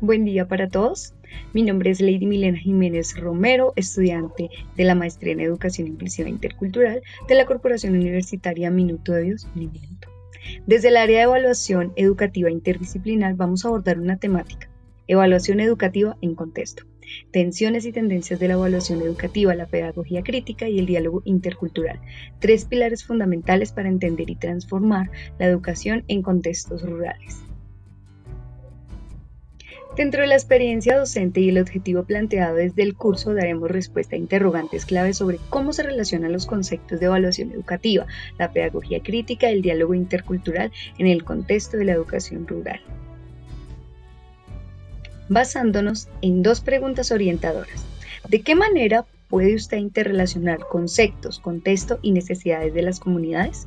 Buen día para todos. Mi nombre es Lady Milena Jiménez Romero, estudiante de la Maestría en Educación Inclusiva Intercultural de la Corporación Universitaria Minuto de Dios, Uniminuto. Desde el área de evaluación educativa interdisciplinar vamos a abordar una temática: evaluación educativa en contexto, tensiones y tendencias de la evaluación educativa, la pedagogía crítica y el diálogo intercultural, tres pilares fundamentales para entender y transformar la educación en contextos rurales. Dentro de la experiencia docente y el objetivo planteado desde el curso, daremos respuesta a interrogantes clave sobre cómo se relacionan los conceptos de evaluación educativa, la pedagogía crítica y el diálogo intercultural en el contexto de la educación rural. Basándonos en dos preguntas orientadoras. ¿De qué manera puede usted interrelacionar conceptos, contexto y necesidades de las comunidades?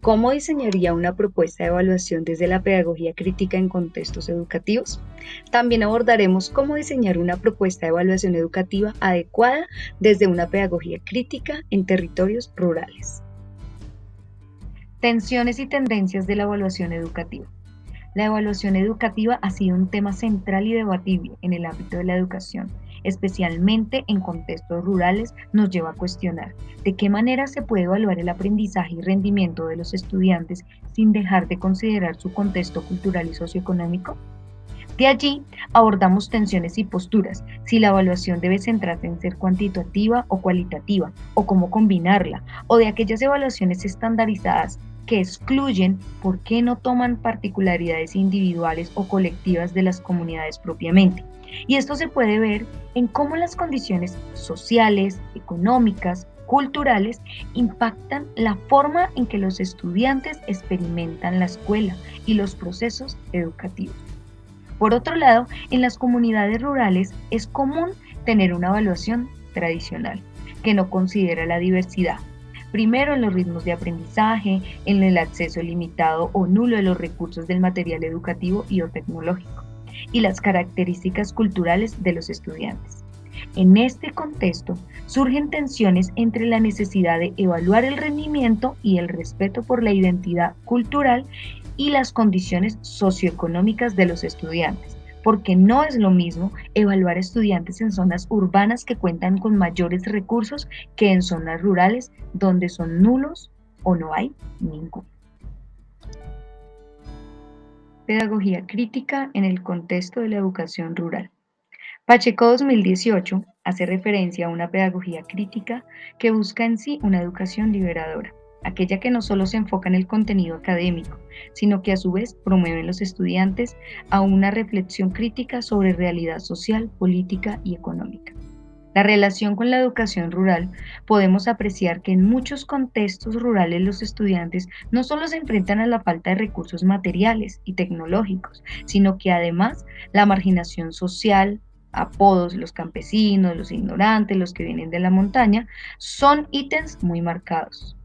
¿Cómo diseñaría una propuesta de evaluación desde la pedagogía crítica en contextos educativos? También abordaremos cómo diseñar una propuesta de evaluación educativa adecuada desde una pedagogía crítica en territorios rurales. Tensiones y tendencias de la evaluación educativa. La evaluación educativa ha sido un tema central y debatible en el ámbito de la educación, especialmente en contextos rurales. Nos lleva a cuestionar de qué manera se puede evaluar el aprendizaje y rendimiento de los estudiantes sin dejar de considerar su contexto cultural y socioeconómico. De allí abordamos tensiones y posturas, si la evaluación debe centrarse en ser cuantitativa o cualitativa, o cómo combinarla, o de aquellas evaluaciones estandarizadas que excluyen, por qué no toman particularidades individuales o colectivas de las comunidades propiamente. Y esto se puede ver en cómo las condiciones sociales, económicas, culturales impactan la forma en que los estudiantes experimentan la escuela y los procesos educativos. Por otro lado, en las comunidades rurales es común tener una evaluación tradicional que no considera la diversidad. Primero, en los ritmos de aprendizaje, en el acceso limitado o nulo de los recursos del material educativo y o tecnológico, y las características culturales de los estudiantes. En este contexto, surgen tensiones entre la necesidad de evaluar el rendimiento y el respeto por la identidad cultural y las condiciones socioeconómicas de los estudiantes, porque no es lo mismo evaluar estudiantes en zonas urbanas que cuentan con mayores recursos que en zonas rurales donde son nulos o no hay ninguno. Pedagogía crítica en el contexto de la educación rural. Pacheco 2018 hace referencia a una pedagogía crítica que busca en sí una educación liberadora, aquella que no solo se enfoca en el contenido académico, sino que a su vez promueve en los estudiantes a una reflexión crítica sobre realidad social, política y económica. La relación con la educación rural, podemos apreciar que en muchos contextos rurales los estudiantes no solo se enfrentan a la falta de recursos materiales y tecnológicos, sino que además la marginación social, apodos, los campesinos, los ignorantes, los que vienen de la montaña, son ítems muy marcados.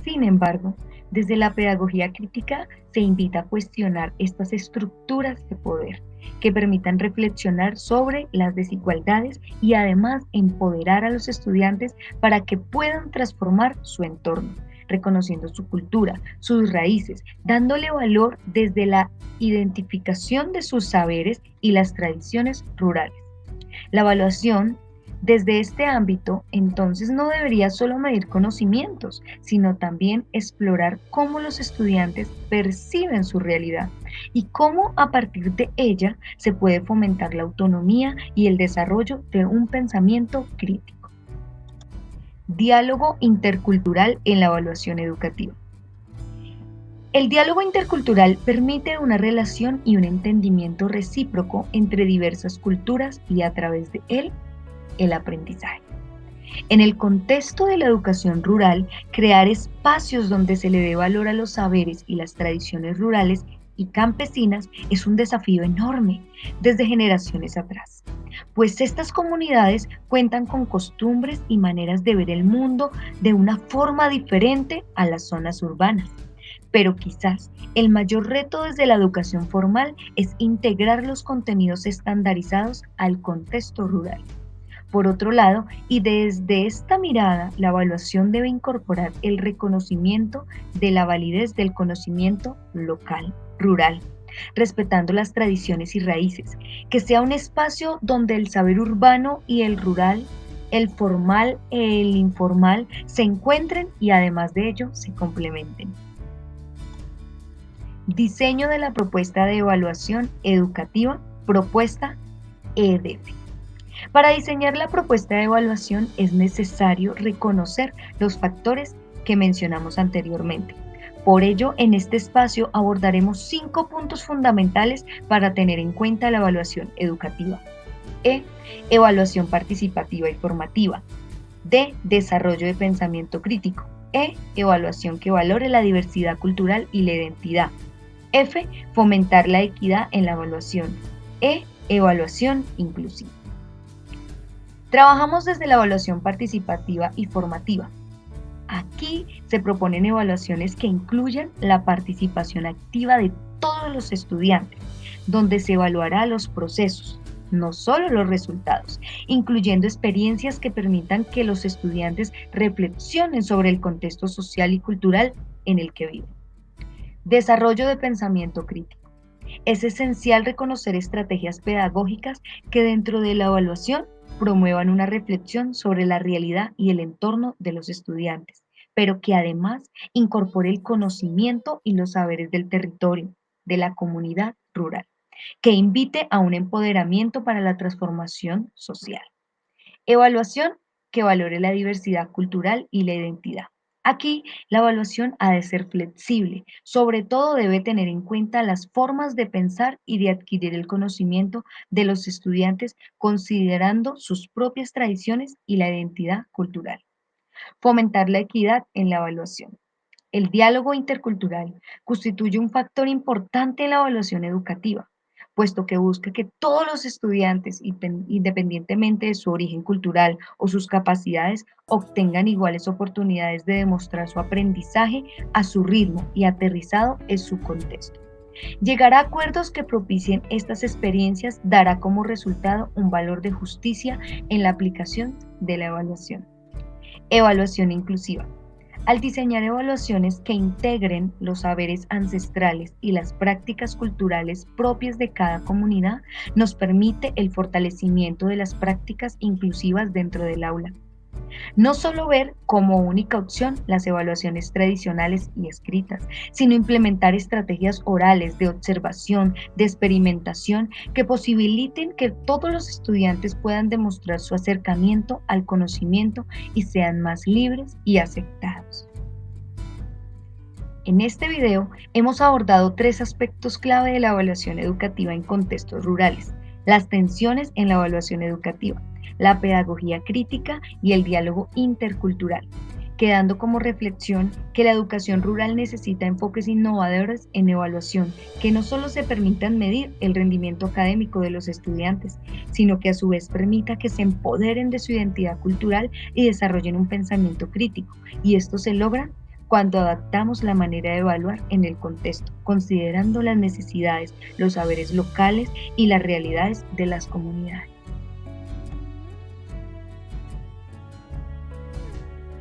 Sin embargo, desde la pedagogía crítica se invita a cuestionar estas estructuras de poder que permitan reflexionar sobre las desigualdades y además empoderar a los estudiantes para que puedan transformar su entorno, reconociendo su cultura, sus raíces, dándole valor desde la identificación de sus saberes y las tradiciones rurales. La evaluación desde este ámbito, entonces, no debería solo medir conocimientos, sino también explorar cómo los estudiantes perciben su realidad y cómo a partir de ella se puede fomentar la autonomía y el desarrollo de un pensamiento crítico. Diálogo intercultural en la evaluación educativa. El diálogo intercultural permite una relación y un entendimiento recíproco entre diversas culturas y a través de él el aprendizaje. En el contexto de la educación rural, crear espacios donde se le dé valor a los saberes y las tradiciones rurales y campesinas es un desafío enorme desde generaciones atrás, pues estas comunidades cuentan con costumbres y maneras de ver el mundo de una forma diferente a las zonas urbanas. Pero quizás el mayor reto desde la educación formal es integrar los contenidos estandarizados al contexto rural. Por otro lado, y desde esta mirada, la evaluación debe incorporar el reconocimiento de la validez del conocimiento local, rural, respetando las tradiciones y raíces, que sea un espacio donde el saber urbano y el rural, el formal e el informal se encuentren y además de ello se complementen. Diseño de la propuesta de evaluación educativa, propuesta EDEF. Para diseñar la propuesta de evaluación es necesario reconocer los factores que mencionamos anteriormente. Por ello, en este espacio abordaremos 5 puntos fundamentales para tener en cuenta la evaluación educativa. E. Evaluación participativa y formativa. D. Desarrollo de pensamiento crítico. E. Evaluación que valore la diversidad cultural y la identidad. F. Fomentar la equidad en la evaluación. E. Evaluación inclusiva. Trabajamos desde la evaluación participativa y formativa. Aquí se proponen evaluaciones que incluyan la participación activa de todos los estudiantes, donde se evaluará los procesos, no solo los resultados, incluyendo experiencias que permitan que los estudiantes reflexionen sobre el contexto social y cultural en el que viven. Desarrollo de pensamiento crítico. Es esencial reconocer estrategias pedagógicas que dentro de la evaluación promuevan una reflexión sobre la realidad y el entorno de los estudiantes, pero que además incorpore el conocimiento y los saberes del territorio, de la comunidad rural, que invite a un empoderamiento para la transformación social. Evaluación que valore la diversidad cultural y la identidad. Aquí la evaluación ha de ser flexible, sobre todo debe tener en cuenta las formas de pensar y de adquirir el conocimiento de los estudiantes considerando sus propias tradiciones y la identidad cultural. Fomentar la equidad en la evaluación. El diálogo intercultural constituye un factor importante en la evaluación educativa, puesto que busca que todos los estudiantes, independientemente de su origen cultural o sus capacidades, obtengan iguales oportunidades de demostrar su aprendizaje a su ritmo y aterrizado en su contexto. Llegar a acuerdos que propicien estas experiencias dará como resultado un valor de justicia en la aplicación de la evaluación. Evaluación inclusiva. Al diseñar evaluaciones que integren los saberes ancestrales y las prácticas culturales propias de cada comunidad, nos permite el fortalecimiento de las prácticas inclusivas dentro del aula. No solo ver como única opción las evaluaciones tradicionales y escritas, sino implementar estrategias orales de observación, de experimentación, que posibiliten que todos los estudiantes puedan demostrar su acercamiento al conocimiento y sean más libres y aceptados. En este video hemos abordado 3 aspectos clave de la evaluación educativa en contextos rurales: las tensiones en la evaluación educativa, la pedagogía crítica y el diálogo intercultural, quedando como reflexión que la educación rural necesita enfoques innovadores en evaluación que no solo se permitan medir el rendimiento académico de los estudiantes, sino que a su vez permita que se empoderen de su identidad cultural y desarrollen un pensamiento crítico, y esto se logra cuando adaptamos la manera de evaluar en el contexto, considerando las necesidades, los saberes locales y las realidades de las comunidades.